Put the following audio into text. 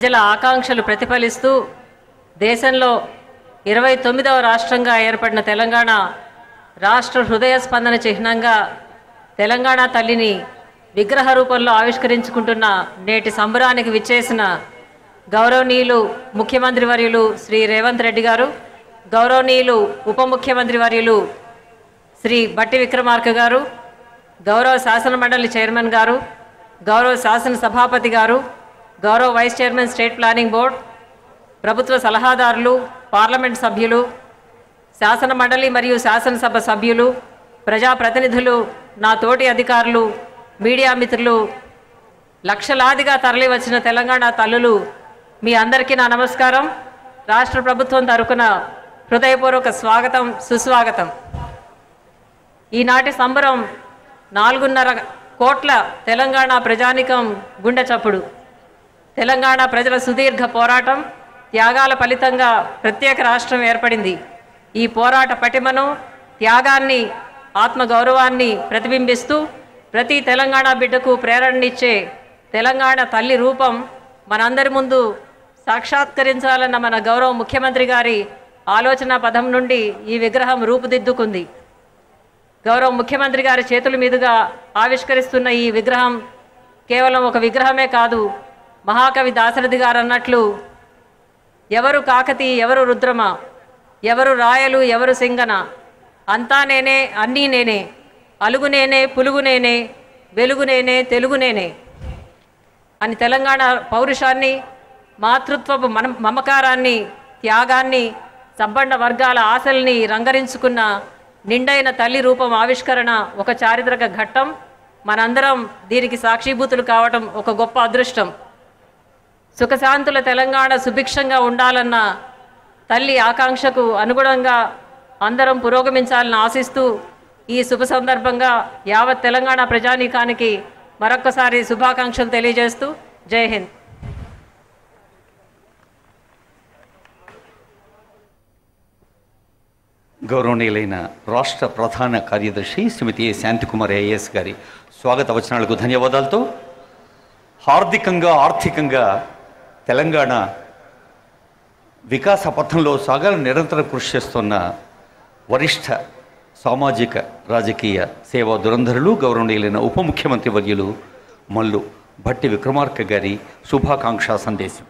ప్రజల ఆకాంక్షలు ప్రతిఫలిస్తూ దేశంలో 29వ రాష్ట్రంగా ఏర్పడిన తెలంగాణ రాష్ట్ర హృదయ స్పందన చిహ్నంగా తెలంగాణ తల్లిని విగ్రహ రూపంలో ఆవిష్కరించుకుంటున్న నేటి సంబరానికి విచ్చేసిన గౌరవనీయులు ముఖ్యమంత్రి వర్యులు శ్రీ రేవంత్ రెడ్డి గారు, గౌరవనీయులు ఉప ముఖ్యమంత్రి వర్యులు శ్రీ బట్టి విక్రమార్క గారు, గౌరవ శాసన మండలి చైర్మన్ గారు, గౌరవ శాసన సభాపతి గారు, గౌరవ vice chairman state planning board, ప్రభుత్వ సలహాదారులు, పార్లమెంట్ సభ్యులు, శాసన మండలి మరియు శాసనసభ సభ్యులు, ప్రజాప్రతినిధులు, నా తోటి అధికారులు, మీడియా మిత్రులు, లక్షలాదిగా తరలి వచ్చిన తెలంగాణ తల్లులు, మీ అందరికీ నా నమస్కారం. రాష్ట్ర ప్రభుత్వం తరపున హృదయపూర్వక స్వాగతం, సుస్వాగతం. ఈనాటి సంబరం 4.5 కోట్ల తెలంగాణ ప్రజానికం గుండె చప్పుడు. తెలంగాణ ప్రజల సుదీర్ఘ పోరాటం, త్యాగాల ఫలితంగా ప్రత్యేక రాష్ట్రం ఏర్పడింది. ఈ పోరాట పటిమను, త్యాగాన్ని, ఆత్మగౌరవాన్ని ప్రతిబింబిస్తూ ప్రతి తెలంగాణ బిడ్డకు ప్రేరణనిచ్చే తెలంగాణ తల్లి రూపం మనందరి ముందు సాక్షాత్కరించాలన్న మన గౌరవ ముఖ్యమంత్రి గారి ఆలోచన పదం నుండి ఈ విగ్రహం రూపుదిద్దుకుంది. గౌరవ ముఖ్యమంత్రి గారి చేతుల మీదుగా ఆవిష్కరిస్తున్న ఈ విగ్రహం కేవలం ఒక విగ్రహమే కాదు. మహాకవి దాశరథి గారు అన్నట్లు, ఎవరు కాకతి ఎవరు రుద్రమ, ఎవరు రాయలు ఎవరు సింగన, అంతా నేనే అన్నీ నేనే, అలుగు నేనే పులుగు నేనే, వెలుగు నేనే తెలుగు నేనే అని తెలంగాణ పౌరుషాన్ని, మాతృత్వపు మమకారాన్ని, త్యాగాన్ని, సబ్బండ వర్గాల ఆశల్ని రంగరించుకున్న నిండైన తల్లి రూపం ఆవిష్కరణ ఒక చారిత్రక ఘట్టం. మనందరం దీనికి సాక్షిభూతులు కావటం ఒక గొప్ప అదృష్టం. సుఖశాంతుల తెలంగాణ సుభిక్షంగా ఉండాలన్న తల్లి ఆకాంక్షకు అనుగుణంగా అందరం పురోగమించాలని ఆశిస్తూ ఈ శుభ సందర్భంగా యావత్ తెలంగాణ ప్రజానీకానికి మరొక్కసారి శుభాకాంక్షలు తెలియజేస్తూ జై హింద్. గౌరవనీయులైన రాష్ట్ర ప్రధాన కార్యదర్శి శ్రీమతి శాంతికుమార్ ఐఏఎస్ గారి స్వాగత వచనాలకు ధన్యవాదాలతో హార్దికంగా, ఆర్థికంగా తెలంగాణ వికాస పథంలో సాగాలని నిరంతరం కృషి చేస్తున్న వరిష్ఠ సామాజిక రాజకీయ సేవా దురంధరులు గౌరవనీయులైన ఉప ముఖ్యమంత్రి వర్యులు మల్లు భట్టి విక్రమార్క గారి శుభాకాంక్షా సందేశం.